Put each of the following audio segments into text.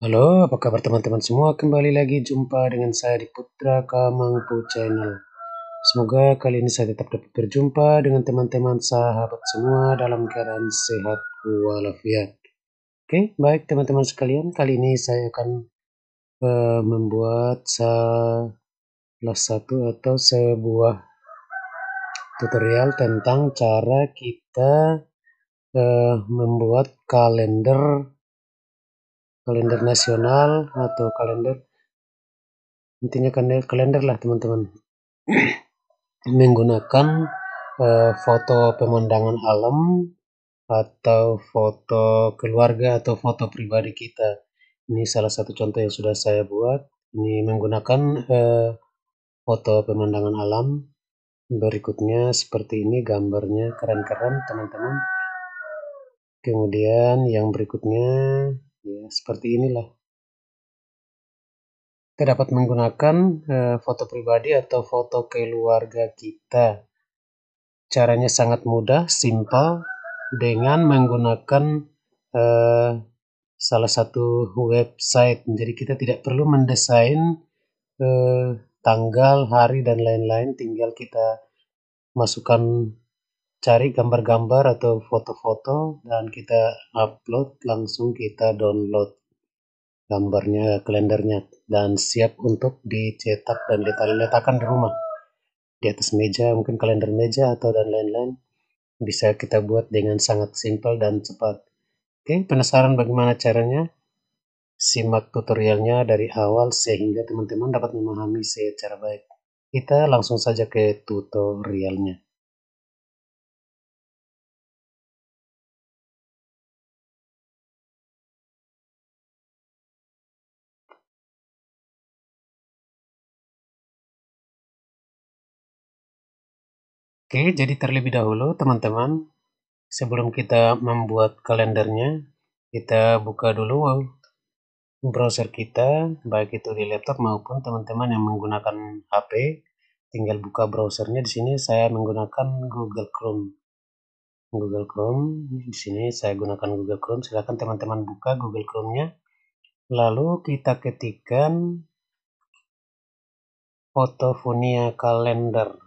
Halo, apa kabar teman-teman semua? Kembali lagi jumpa dengan saya di Putra Kamangpu Channel. Semoga kali ini saya tetap dapat berjumpa dengan teman-teman sahabat semua dalam keadaan sehat walafiat. Oke, baik teman-teman sekalian, kali ini saya akan membuat salah satu atau sebuah tutorial tentang cara kita membuat kalender nasional atau kalender, intinya kalender lah teman-teman, menggunakan foto pemandangan alam atau foto keluarga atau foto pribadi kita. Ini salah satu contoh yang sudah saya buat. Ini menggunakan foto pemandangan alam. Berikutnya seperti ini gambarnya, keren-keren teman-teman. Kemudian yang berikutnya ya seperti inilah. Kita dapat menggunakan foto pribadi atau foto keluarga kita. Caranya sangat mudah, simpel, dengan menggunakan salah satu website. Jadi kita tidak perlu mendesain tanggal, hari, dan lain-lain. Tinggal kita masukkan, cari gambar-gambar atau foto-foto, dan kita upload, langsung kita download gambarnya, kalendernya, dan siap untuk dicetak dan diletakkan di rumah. Di atas meja, mungkin kalender meja atau dan lain-lain. Bisa kita buat dengan sangat simpel dan cepat. Oke, penasaran bagaimana caranya? Simak tutorialnya dari awal sehingga teman-teman dapat memahami secara baik. Kita langsung saja ke tutorialnya. Oke, jadi terlebih dahulu teman-teman, sebelum kita membuat kalendernya, kita buka dulu browser kita, baik itu di laptop maupun teman-teman yang menggunakan HP. Tinggal buka browsernya. Di sini saya menggunakan Google Chrome. Di sini saya gunakan Google Chrome. Silakan teman-teman buka Google Chrome-nya. Lalu kita ketikkan Fotofunia Kalender.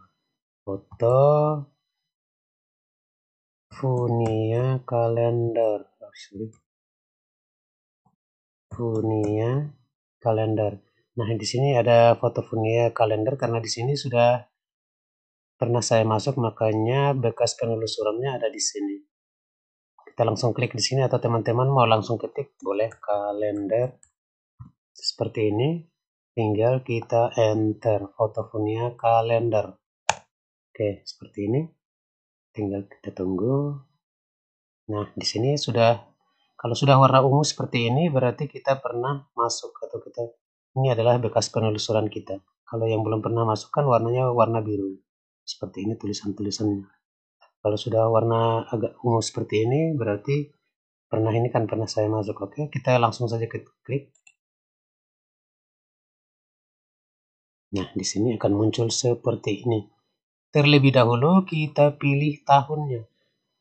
Fotofunia Kalender. Funia Kalender. Nah, di sini ada Fotofunia Kalender karena di sini sudah pernah saya masuk, makanya bekas penelusurannya ada di sini. Kita langsung klik di sini atau teman-teman mau langsung ketik boleh kalender seperti ini. Tinggal kita enter Fotofunia Kalender. Oke, seperti ini. Tinggal kita tunggu. Nah, di sini sudah, kalau sudah warna ungu seperti ini berarti kita pernah masuk atau ini adalah bekas penelusuran kita. Kalau yang belum pernah masuk kan warnanya warna biru. Seperti ini tulisan-tulisannya. Kalau sudah warna agak ungu seperti ini berarti ini kan pernah saya masuk. Oke, kita langsung saja klik. Nah, di sini akan muncul seperti ini. Terlebih dahulu kita pilih tahunnya.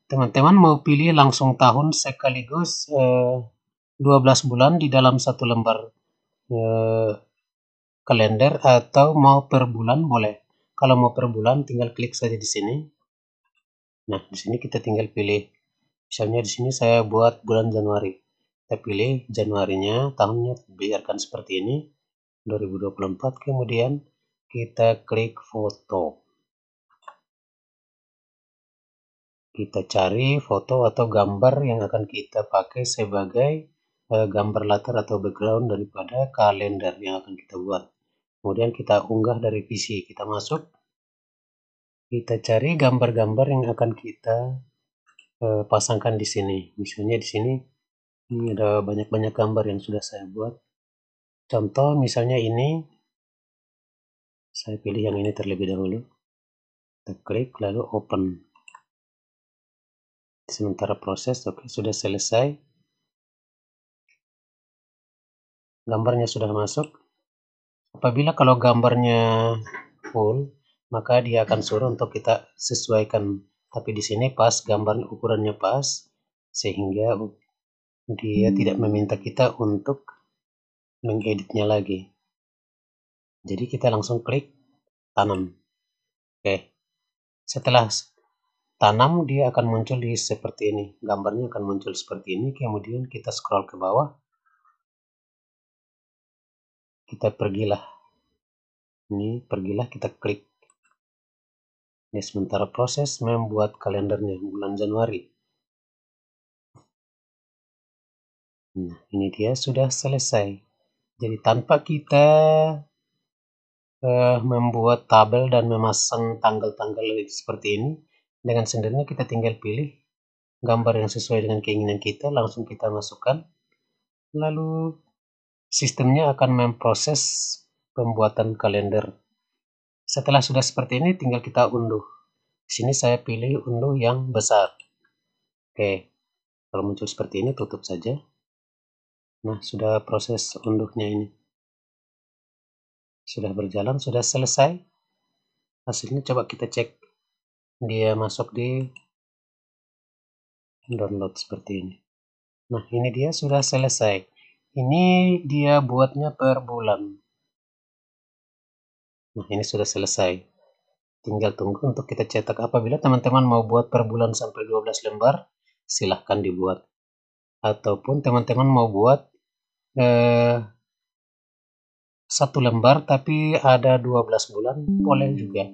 Teman-teman mau pilih langsung tahun sekaligus 12 bulan di dalam satu lembar kalender, atau mau per bulan boleh. Kalau mau per bulan tinggal klik saja di sini. Nah, di sini kita tinggal pilih. Misalnya di sini saya buat bulan Januari. Kita pilih Januarinya, tahunnya biarkan seperti ini, 2024. Kemudian kita klik foto. Kita cari foto atau gambar yang akan kita pakai sebagai gambar latar atau background daripada kalender yang akan kita buat. Kemudian kita unggah dari PC, kita masuk, kita cari gambar-gambar yang akan kita pasangkan di sini. Misalnya di sini ini ada banyak-banyak gambar yang sudah saya buat. Contoh misalnya ini, saya pilih yang ini terlebih dahulu. Kita klik lalu open. Sementara proses, oke, sudah selesai. Gambarnya sudah masuk. Apabila kalau gambarnya full, maka dia akan suruh untuk kita sesuaikan. Tapi di sini pas gambar ukurannya pas, sehingga dia tidak meminta kita untuk mengeditnya lagi. Jadi kita langsung klik tanam. Oke, setelah tanam dia akan muncul di seperti ini, gambarnya akan muncul seperti ini. Kemudian kita scroll ke bawah, kita pergilah kita klik. Ini sementara proses membuat kalendernya bulan Januari. Nah, ini dia sudah selesai. Jadi tanpa kita membuat tabel dan memasang tanggal-tanggal seperti ini, dengan sendirinya kita tinggal pilih gambar yang sesuai dengan keinginan kita, langsung kita masukkan, lalu sistemnya akan memproses pembuatan kalender. Setelah sudah seperti ini, tinggal kita unduh. Di sini saya pilih unduh yang besar. Oke, kalau muncul seperti ini, tutup saja. Nah, sudah proses unduhnya ini. Sudah berjalan, sudah selesai. Hasilnya coba kita cek. Dia masuk di download seperti ini. Nah, ini dia sudah selesai. Ini dia buatnya per bulan. Nah, ini sudah selesai. Tinggal tunggu untuk kita cetak. Apabila teman-teman mau buat per bulan sampai 12 lembar, silahkan dibuat. Ataupun teman-teman mau buat 1 lembar tapi ada 12 bulan, boleh juga.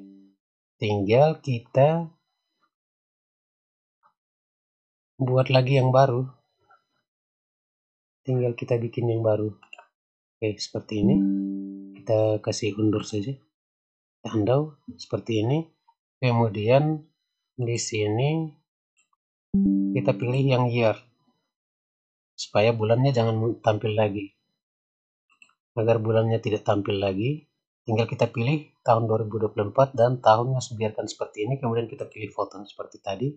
Tinggal kita buat lagi yang baru. Tinggal kita bikin yang baru. Oke, seperti ini. Kita kasih undur saja. Undo seperti ini. Kemudian di sini kita pilih yang year. Supaya bulannya jangan tampil lagi. Agar bulannya tidak tampil lagi, tinggal kita pilih tahun 2024 dan tahunnya biarkan seperti ini. Kemudian kita pilih foto seperti tadi.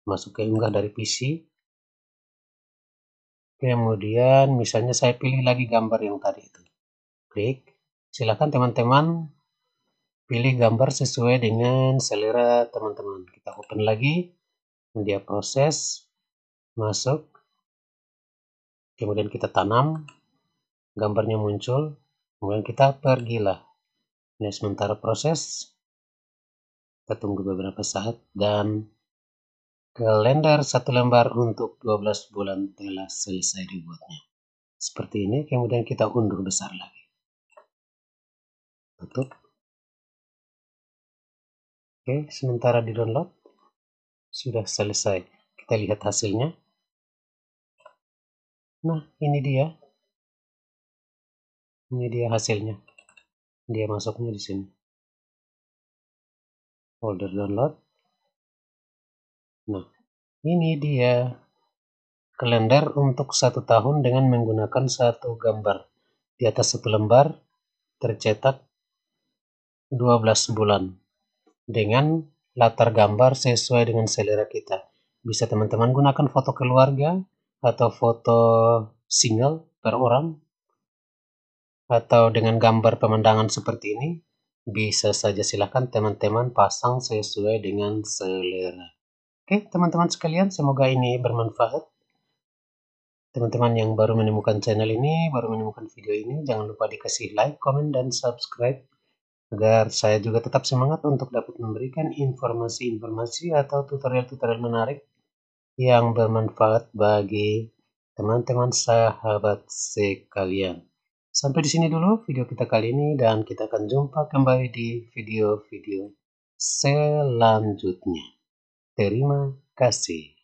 Masuk ke unggah dari PC. Kemudian misalnya saya pilih lagi gambar yang tadi itu. Klik. Silakan teman-teman pilih gambar sesuai dengan selera teman-teman. Kita open lagi. Dia proses. Masuk. Kemudian kita tanam. Gambarnya muncul. Kemudian kita pergilah. Ini sementara proses. Kita tunggu beberapa saat dan kalender 1 lembar untuk 12 bulan telah selesai dibuatnya. Seperti ini, kemudian kita unduh besar lagi. Tutup. Oke, sementara di download sudah selesai. Kita lihat hasilnya. Nah, ini dia. Ini dia hasilnya. Dia masuknya di sini. Folder download. Nah, ini dia kalender untuk 1 tahun dengan menggunakan 1 gambar. Di atas 1 lembar tercetak 12 bulan dengan latar gambar sesuai dengan selera kita. Bisa teman-teman gunakan foto keluarga atau foto single per orang atau dengan gambar pemandangan seperti ini. Bisa saja, silahkan teman-teman pasang sesuai dengan selera. Oke, teman-teman sekalian, semoga ini bermanfaat. Teman-teman yang baru menemukan channel ini, baru menemukan video ini, jangan lupa dikasih like, komen, dan subscribe agar saya juga tetap semangat untuk dapat memberikan informasi-informasi atau tutorial-tutorial menarik yang bermanfaat bagi teman-teman sahabat sekalian. Sampai di sini dulu video kita kali ini dan kita akan jumpa kembali di video-video selanjutnya. Terima kasih.